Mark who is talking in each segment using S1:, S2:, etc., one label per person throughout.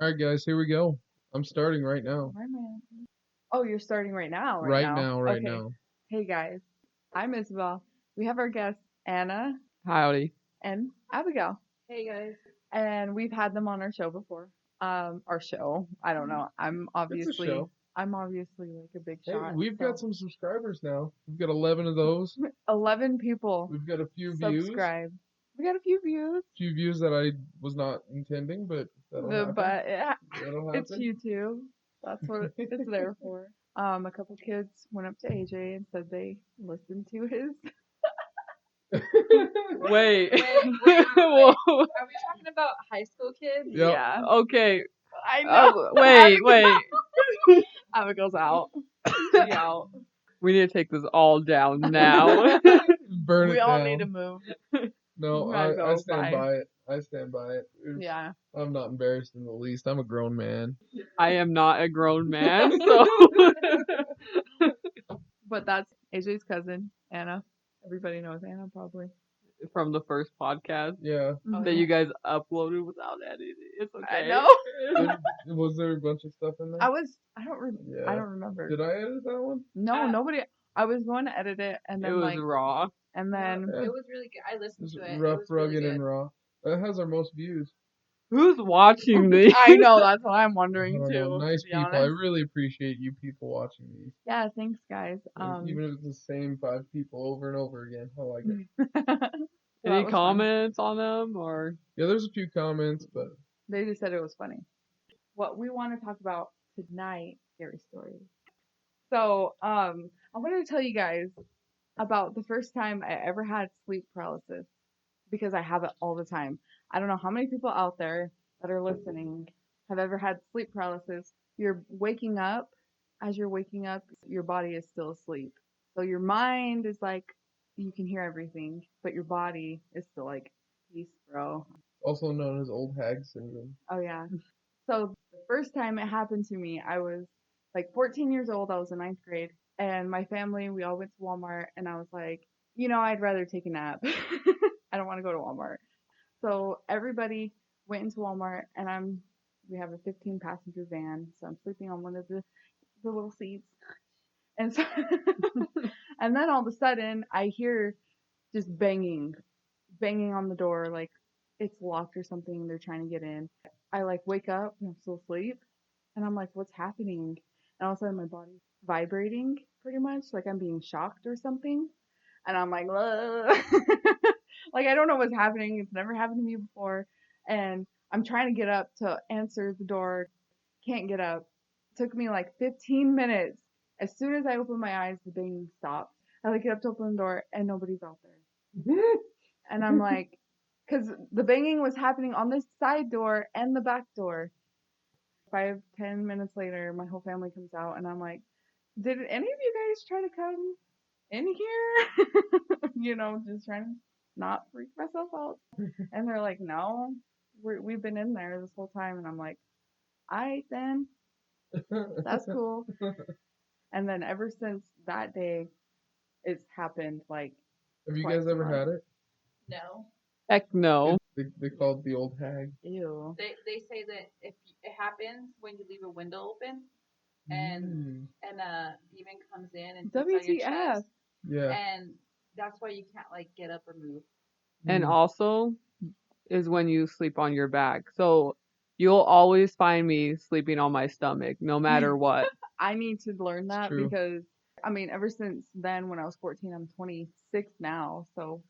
S1: All right, guys, here we go. I'm starting right now.
S2: Why am I? Oh, you're starting right now, right
S1: Right
S2: now.
S1: now, right
S2: Okay.
S1: now.
S2: Hey guys, I'm Isabel. We have our guests Anna
S3: Howdy.
S2: and Abigail,
S4: Hey guys.
S2: and we've had them on our show before. Our show. I don't know.
S1: It's a show.
S2: I'm obviously like a big
S1: Hey,
S2: shot.
S1: we've
S2: so
S1: got some subscribers now. We've got 11 of those.
S2: 11 people
S1: We've got a few views.
S2: subscribe. We got a few views.
S1: Few views that I was not intending, but that'll happen.
S2: But
S1: That'll
S2: it's
S1: happen.
S2: YouTube. That's what it's there for. A couple kids went up to AJ and said they listened to his.
S3: Wait.
S4: Whoa. Are we talking about high school kids?
S1: Yep.
S2: Yeah.
S3: Okay.
S2: I know.
S3: Wait.
S2: Abigail's out. She out.
S3: We need to take this all down now.
S1: Burn it
S2: We all
S1: down.
S2: need to move.
S1: No,
S2: We gotta
S1: I
S2: go.
S1: stand
S2: Bye.
S1: by it. I stand by it.
S2: Yeah.
S1: I'm not embarrassed in the least. I'm a grown man.
S3: I am not a grown man, so
S2: But that's AJ's cousin, Anna. Everybody knows Anna probably.
S3: from the first podcast
S1: Yeah.
S3: that you guys uploaded without editing. It's okay.
S2: I know.
S1: Was there a bunch of stuff in there?
S2: I don't
S1: Yeah.
S2: remember.
S1: Did I edit that one?
S2: No, nobody. I was going to edit it and
S3: It
S2: then
S3: was
S2: like,
S3: raw.
S2: and then
S1: Yeah.
S4: It was really good. I listened
S1: It's
S4: to it.
S1: rough,
S4: It was really
S1: rugged,
S4: good.
S1: and raw. That has our most views.
S3: Who's watching these?
S2: I know that's what I'm
S1: I
S2: wondering
S1: don't
S2: too.
S1: know. Nice
S2: to be
S1: people. I
S2: honest.
S1: really appreciate you people watching these.
S2: Yeah, thanks guys.
S1: Even if it's the same 5 people over and over again. I like it.
S2: So
S3: Any
S2: that was fun.
S3: comments on them or?
S1: Yeah, there's a few comments, but
S2: They just said it was funny. What we want to talk about tonight, scary stories. So, I wanted to tell you guys about the first time I ever had sleep paralysis because I have it all the time. I don't know how many people out there that are listening have ever had sleep paralysis. You're waking up, as you're waking up, your body is still asleep. So your mind is like, you can hear everything, but your body is still like, peace, bro.
S1: also known as old hag syndrome.
S2: Oh yeah. So the first time it happened to me, I was like 14 years old. I was in ninth grade, and my family, we all went to Walmart, and I was like, I'd rather take a nap. I don't want to go to Walmart. So everybody went into Walmart, and we have a 15 passenger van, so I'm sleeping on one of the little seats, and so, and then all of a sudden I hear just banging on the door, like it's locked or something. They're trying to get in. I like wake up and I'm still asleep, and I'm like, what's happening? And all of a sudden my body's vibrating pretty much, like I'm being shocked or something. And I'm like, like I don't know what's happening. It's never happened to me before. And I'm trying to get up to answer the door, can't get up. It took me like 15 minutes. As soon as I opened my eyes, the banging stopped. I like get up to open the door and nobody's out there. And I'm like, because the banging was happening on the side door and the back door. 5-10 minutes later, my whole family comes out, and I'm like, did any of you guys try to come in here? Just trying to not freak myself out. And they're like, no, we've been in there this whole time. And I'm like, all right then, that's cool. And then ever since that day, it's happened like.
S1: Have you
S2: twice
S1: guys
S2: a
S1: ever
S2: month.
S1: had it?
S4: No.
S3: Heck no.
S1: They call it the old hag.
S2: Ew.
S4: They say that if it happens when you leave a window open and a demon comes in and sits on your
S2: WTF?
S4: chest,
S1: Yeah.
S4: and that's why you can't like get up or move.
S3: And also is when you sleep on your back. So you'll always find me sleeping on my stomach, no matter what.
S2: I need to learn that
S1: True.
S2: because, ever since then, when I was 14, I'm 26 now, so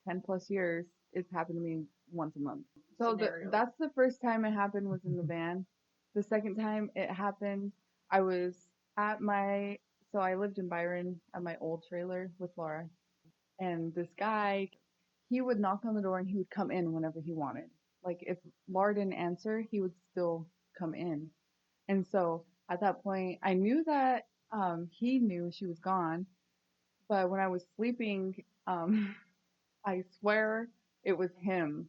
S2: 10 plus years, it's happened to me once a month. So that's the first time it happened was in the van. The second time it happened, I was at so I lived in Byron at my old trailer with Laura. And this guy, he would knock on the door and he would come in whenever he wanted. Like if Laura didn't answer, he would still come in. And so at that point, I knew that he knew she was gone. But when I was sleeping, I swear it was him.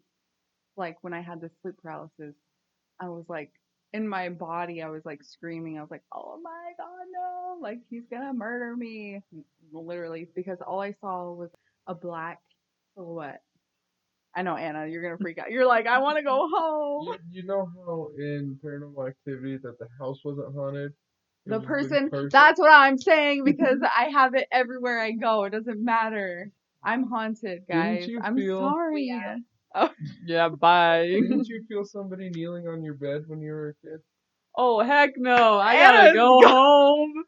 S2: Like when I had the sleep paralysis, I was like, in my body, I was like screaming. I was like, oh my God, no. Like he's going to murder me. Literally, because all I saw was a black silhouette. I know, Anna, you're gonna freak out. You're like, I want to go home.
S1: You know how in Paranormal Activity that the house wasn't haunted? It
S2: The
S1: was
S2: person, that's what I'm saying because I have it everywhere I go. It doesn't matter. I'm haunted, guys.
S1: Didn't you
S2: I'm
S1: feel-
S2: sorry.
S4: Yeah.
S2: Oh,
S3: Yeah, bye.
S1: Didn't you feel somebody kneeling on your bed when you were a kid?
S3: Oh, heck no. I gotta
S2: Anna's
S3: go home.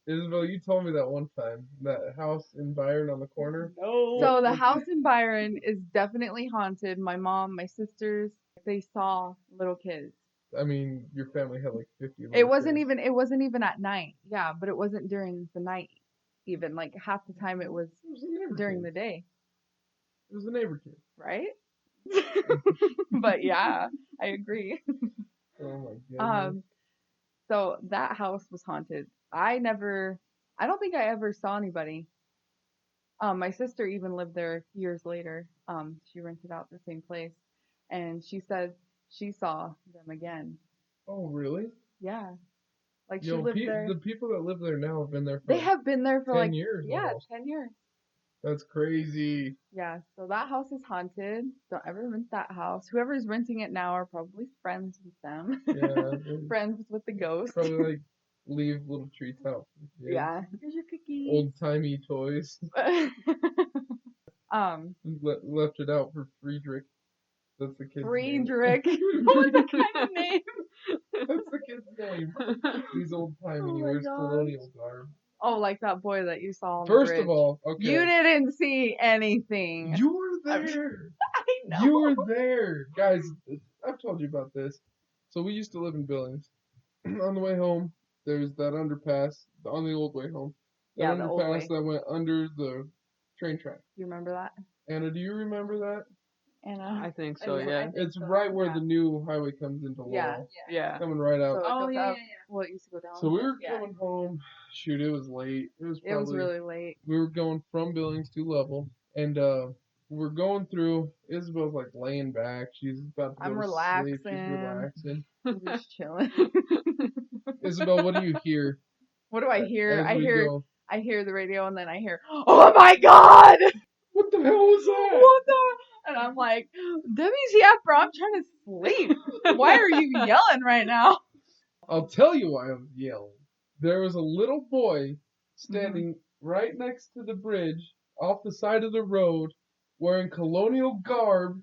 S1: Isabel, you told me that one time. That house in Byron on the corner.
S3: No.
S2: so the house in Byron is definitely haunted. My mom, my sisters, they saw little kids.
S1: I mean, your family had like 50 little
S2: It wasn't
S1: kids.
S2: even at night. Yeah, but it wasn't during the night even. Like half the time it was
S1: It was a neighbor
S2: during
S1: kid.
S2: the day,
S1: It was a neighbor kid.
S2: right? But yeah, I agree.
S1: Oh my goodness.
S2: So that house was haunted. I don't think I ever saw anybody. My sister even lived there years later. She rented out the same place, and she said she saw them again.
S1: Oh, really?
S2: Yeah, like she
S1: Yo,
S2: lived there.
S1: the people that live there now have been there for
S2: They
S1: like
S2: have been there for
S1: 10
S2: like
S1: years
S2: yeah,
S1: almost.
S2: 10 years.
S1: That's crazy.
S2: Yeah, so that house is haunted. Don't ever rent that house. Whoever's renting it now are probably friends with them.
S1: Yeah.
S2: Friends with the ghost.
S1: Probably like leave little treats out. for the kids.
S2: Yeah. Here's your cookies.
S1: Old timey toys. Left it out for Friedrich. That's the kid's name.
S2: Friedrich. What the kind of name?
S1: That's the kid's name. He's old timey.
S2: Oh
S1: He
S2: my
S1: wears
S2: gosh.
S1: colonial garb.
S2: Oh, like that boy that you saw on the
S1: First
S2: bridge.
S1: of all, okay.
S2: You didn't see anything.
S1: You were there.
S2: I know.
S1: You were there. Guys, I've told you about this. So we used to live in Billings. On the way home, there's that underpass on the old way home. That
S2: Yeah, the old
S1: underpass
S2: way.
S1: that went under the train track.
S2: You remember that,
S1: Anna, do you remember that?
S2: Anna?
S3: I think so,
S4: Yeah,
S3: yeah.
S4: I think
S1: It's
S4: so.
S1: right where
S2: Yeah.
S1: the new highway comes into Lowell.
S2: Yeah.
S3: Yeah.
S1: Coming right
S2: So
S1: out.
S2: it
S4: Oh,
S2: goes
S4: yeah,
S2: up.
S4: yeah, yeah.
S2: Well, it used to go down.
S1: So we were
S2: Yeah.
S1: coming home. Shoot, it was late. It was
S2: It was
S1: probably
S2: really late.
S1: we were going from Billings to Level, and we're going through. Isabel's like laying back. She's about to
S2: I'm
S1: go to sleep. She's
S2: relaxing.
S1: relaxing.
S2: I'm just chilling.
S1: Isabel, what do you hear?
S2: What do I hear?
S1: As
S2: I
S1: we
S2: hear
S1: go,
S2: I hear the radio and then I hear, oh my god!
S1: what the hell was that?
S2: What the? And I'm like, WTF, bro, I'm trying to sleep. Why are you yelling right now?
S1: I'll tell you why I was yelling. There was a little boy standing right next to the bridge off the side of the road wearing colonial garb,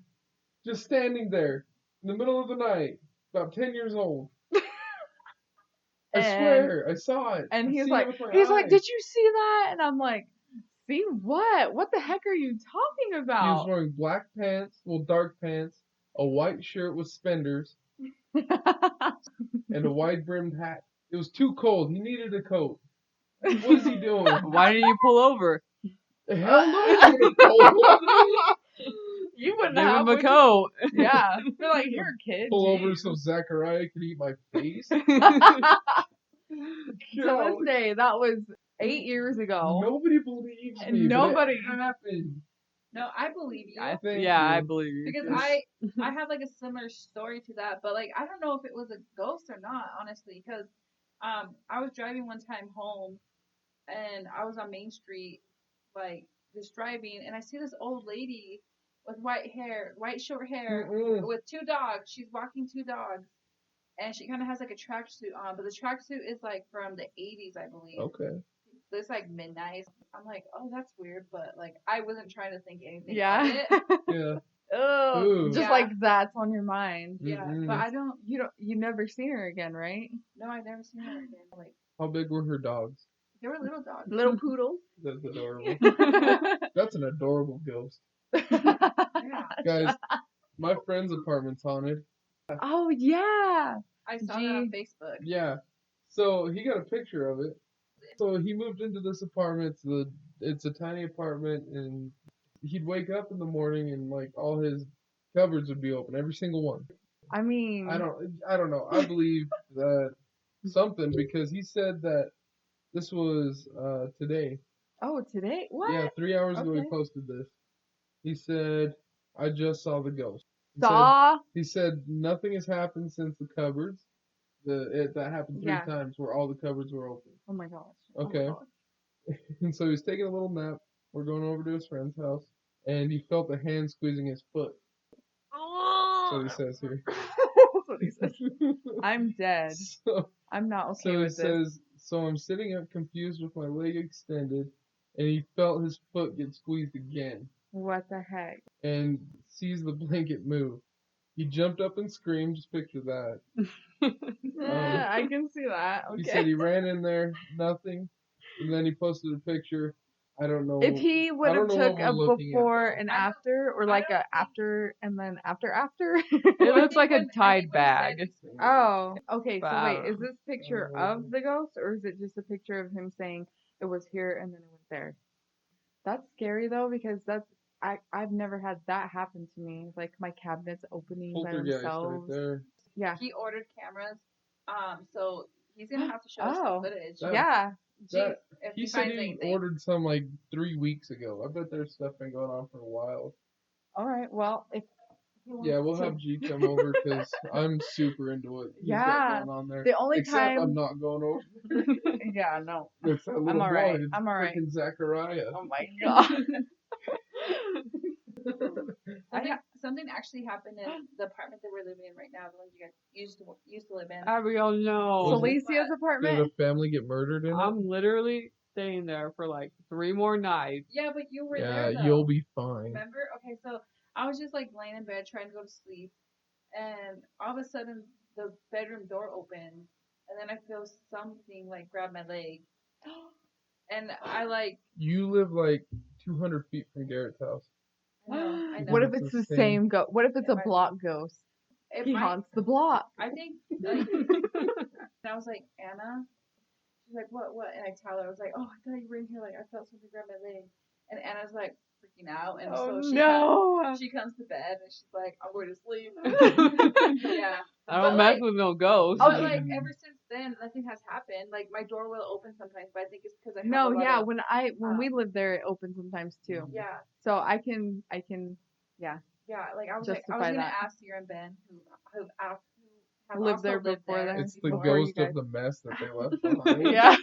S1: just standing there in the middle of the night, about 10 years old. I swear, I saw it.
S2: And
S1: I
S2: he's
S1: seen
S2: like,
S1: it with my eyes.
S2: did you see that? And I'm like, see what? What the heck are you talking
S1: He was
S2: about?
S1: wearing black pants, well, dark pants, a white shirt with suspenders, and a wide brimmed hat. It was too cold. He needed a coat. What is he doing?
S3: Why didn't you pull over?
S1: Hell no, he would have told
S2: You wouldn't
S3: Give
S2: have.
S3: him a
S2: would you?
S3: coat.
S2: Yeah. Be like, here, kid.
S1: Pull over
S2: geez."
S1: so Zachariah could eat my face.
S2: To this day, that was 8 years ago.
S1: Nobody believes
S2: And
S1: me.
S2: nobody-
S1: But it happened.
S4: No, I believe you.
S1: Thank
S3: I
S1: you.
S3: believe you.
S4: Because I have like a similar story to that, but like I don't know if it was a ghost or not, honestly. Because I was driving one time home, and I was on Main Street, like just driving, and I see this old lady with white short hair,
S1: Mm-mm.
S4: with two dogs. She's walking two dogs, and she kind of has like a tracksuit on, but the tracksuit is like from the 80s, I believe.
S1: Okay.
S4: It's like midnight. I'm like, oh, that's weird, but like I wasn't trying to think anything
S2: Yeah.
S4: of it.
S1: Yeah.
S2: Ugh.
S1: Ooh.
S2: Just
S4: Yeah.
S2: like that's on your mind.
S4: Yeah,
S1: Mm-mm.
S4: but I don't.
S2: You never seen her again, right?
S4: No, I've never seen her again. Like
S1: How big were her dogs?
S4: they were little dogs.
S2: Little poodles.
S1: That's adorable. That's an adorable ghost.
S4: Yeah,
S1: Guys, my friend's apartment's haunted.
S2: Oh yeah.
S4: I saw that on Facebook.
S1: Yeah. So he got a picture of it. So he moved into this apartment. It's a tiny apartment, and he'd wake up in the morning and like all his cupboards would be open, every single one.
S2: I mean,
S1: I don't know. I believe that something because he said that this was today.
S2: oh, today? What?
S1: Yeah, 3 hours ago he
S2: Okay.
S1: posted this. He said, "I just saw the ghost."
S2: Saw?
S1: He said nothing has happened since the cupboards. That happened 3
S2: Yeah.
S1: times where all the cupboards were open.
S2: Oh my gosh.
S1: Okay.
S2: Oh my gosh.
S1: And so he's taking a little nap. We're going over to his friend's house. and he felt a hand squeezing his foot. That's what he says here.
S2: That's what he says. I'm dead.
S1: So,
S2: I'm not okay
S1: so he
S2: with this.
S1: says, so I'm sitting up confused with my leg extended, and he felt his foot get squeezed again,
S2: What the heck?
S1: and sees the blanket move. He jumped up and screamed. Just picture that.
S2: I can see that.
S1: He
S2: Okay.
S1: said he ran in there, nothing, and then he posted a picture. I don't know.
S2: If he would
S1: I
S2: have
S1: don't know
S2: took
S1: what
S2: a
S1: we're looking at,
S2: before
S1: though.
S2: and
S4: I don't-
S2: after, or
S4: I
S2: like
S4: don't
S2: a
S4: think-
S2: after and then after.
S3: It looks like a
S4: I
S3: Tide
S4: think when he said-
S3: bag.
S2: Oh, okay.
S3: But
S2: So
S3: I
S2: wait,
S3: don't
S2: is this picture of the ghost, or is it just a picture of him saying it was here and then it went there? That's scary though, because I've never had that happen to me. Like my cabinets opening by
S1: Poltergeist right
S2: themselves.
S1: there.
S2: Yeah.
S4: He ordered cameras, so he's gonna have to show us
S2: Oh.
S4: the footage.
S1: That-
S2: Yeah.
S1: That,
S4: If
S1: he
S4: he
S1: said
S4: finds
S1: he
S4: anything.
S1: ordered some like 3 weeks ago. I bet there's stuff been going on for a while.
S2: All right. Well, if he wants
S1: Yeah, we'll
S2: to-
S1: have G come over because I'm super into what he's
S2: Yeah.
S1: got going on there.
S2: The only
S1: Except
S2: time.
S1: I'm not going over
S2: Yeah. No.
S1: with that little
S2: I'm all
S1: boy.
S2: right.
S1: It's
S2: I'm all right.
S1: freaking Zachariah.
S2: Oh my god.
S4: Something actually happened in the apartment that we're living in right now, the one you guys used to live in.
S3: Abigail, no.
S2: Celestia's
S1: Did
S2: apartment.
S1: a family get murdered in it?
S3: I'm literally staying there for like 3 more nights.
S4: Yeah, but you were
S1: Yeah,
S4: there though.
S1: you'll be fine.
S4: Remember? Okay, so I was just like laying in bed trying to go to sleep, and all of a sudden the bedroom door opened, and then I feel something like grab my leg, and I like.
S1: You live like 200 feet from Garrett's house.
S4: I know.
S2: What if
S1: It's
S2: it's
S1: the
S2: the
S1: same.
S2: same ghost? What if it's
S4: It
S2: a
S4: might
S2: block ghost?
S4: It
S2: He
S4: might,
S2: haunts the block.
S4: I think. Like, and I was like, Anna. She's like, what? And I tell her, I was like, oh, I thought you were in here. Like, I felt something grab my leg. And Anna's like freaking out, and
S2: Oh
S4: so she
S2: no!
S4: she comes to bed and she's like, I'm going to sleep. Yeah.
S3: I don't
S4: But,
S3: mess
S4: like-
S3: with no ghosts.
S4: But like ever since then, nothing has happened. Like my door will open sometimes, but I think it's because I have a
S2: No,
S4: lot
S2: yeah.
S4: of-
S2: When we lived there, it opened sometimes too.
S4: yeah,
S2: So I can.
S4: yeah. Like I was
S2: Justify
S4: gonna
S2: that.
S4: ask Sierra and Ben who have
S2: Lived
S4: also
S2: there
S4: lived
S2: before
S4: there.
S2: then.
S1: It's the
S2: Before you
S1: ghost
S2: guys-
S1: of the mess that they left behind.
S2: Yeah.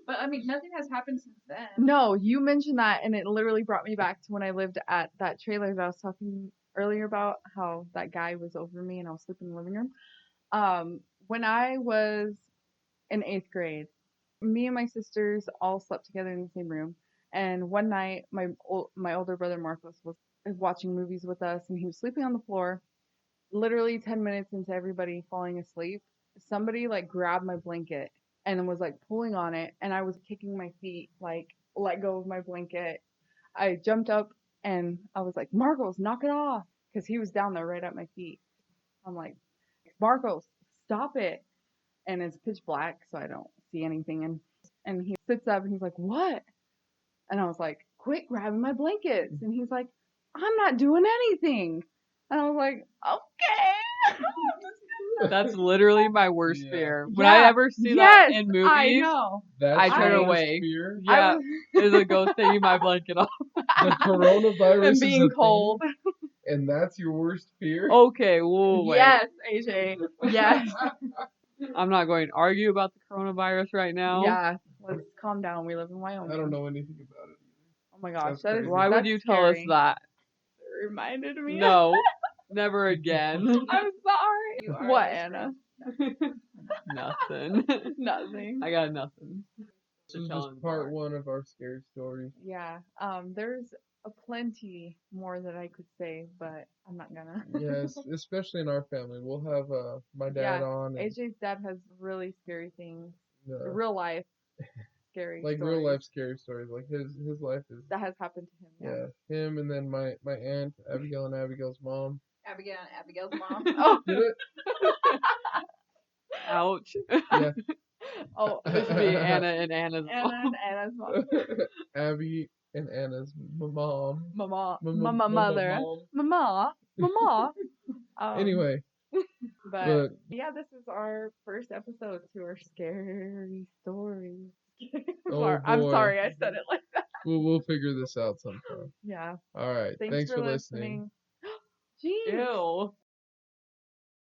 S4: But I mean, nothing has happened since then.
S2: No, you mentioned that, and it literally brought me back to when I lived at that trailer that I was talking earlier about, how that guy was over me and I was sleeping in the living room. When I was in 8th grade, me and my sisters all slept together in the same room. And one night, my older brother Marcos was watching movies with us, and he was sleeping on the floor. Literally 10 minutes into everybody falling asleep, somebody like grabbed my blanket and then was like pulling on it, and I was kicking my feet, like let go of my blanket. I jumped up and I was like, Marcos, knock it off, because he was down there right at my feet. I'm like, Marcos, stop it. And it's pitch black, so I don't see anything. And he sits up and he's like, what? And I was like, quit grabbing my blankets. And he's like, I'm not doing anything. And I was like, okay.
S3: That's literally my worst
S1: Yeah.
S3: fear. When
S2: Yeah.
S3: I ever see
S2: Yes,
S3: that in movies,
S2: I know.
S1: That's
S3: I
S1: your
S3: turn
S1: worst
S3: away.
S1: Fear?
S2: I
S3: yeah,
S2: was-
S3: there's a ghost taking my blanket off.
S1: The coronavirus
S2: and
S1: is
S2: being
S1: a
S2: cold.
S1: thing, and that's your worst fear?
S3: Okay, whoa, wait.
S2: Yes, AJ. Yes.
S3: I'm not going to argue about the coronavirus right now.
S2: Yeah. Let's calm down. We live in Wyoming.
S1: I don't know anything about it.
S2: Oh my gosh.
S1: That's
S2: That is,
S1: crazy.
S3: Why would
S2: that's
S3: you tell us
S2: scary.
S3: that?
S2: It reminded me.
S3: No, never again.
S2: I'm sorry.
S4: You are
S2: What,
S4: this
S2: Anna?
S3: Nothing.
S2: Nothing.
S3: I got nothing.
S1: This is
S3: Telling
S1: just part
S3: Mark.
S1: 1 of our scary stories.
S2: Yeah. There's a plenty more that I could say, but I'm not gonna.
S1: Yes, especially in our family. We'll have my dad
S2: Yeah,
S1: on. And,
S2: AJ's dad has really scary things.
S1: uh,
S2: Real life scary
S1: like
S2: stories
S1: real life scary stories. Like his life is
S2: that has happened to him.
S1: yeah, him and then my aunt Abigail and Abigail's mom.
S4: Abigail and Abigail's mom.
S2: Oh,
S1: Did it?
S3: Ouch.
S1: Yeah.
S2: oh,
S3: This would be Anna and Anna's
S2: Anna
S3: mom.
S2: and Anna's mom.
S1: Abby and Anna's mom.
S2: Mama,
S1: Mama-
S2: mama, mother,
S1: mom.
S2: mama.
S1: Anyway,
S2: but yeah, this is our first episode to our scary stories.
S1: Oh,
S2: I'm
S1: boy.
S2: sorry, I said it like that.
S1: we'll figure this out sometime.
S2: Yeah.
S1: All right.
S2: Thanks
S1: for listening.
S2: Jeez.
S3: Ew.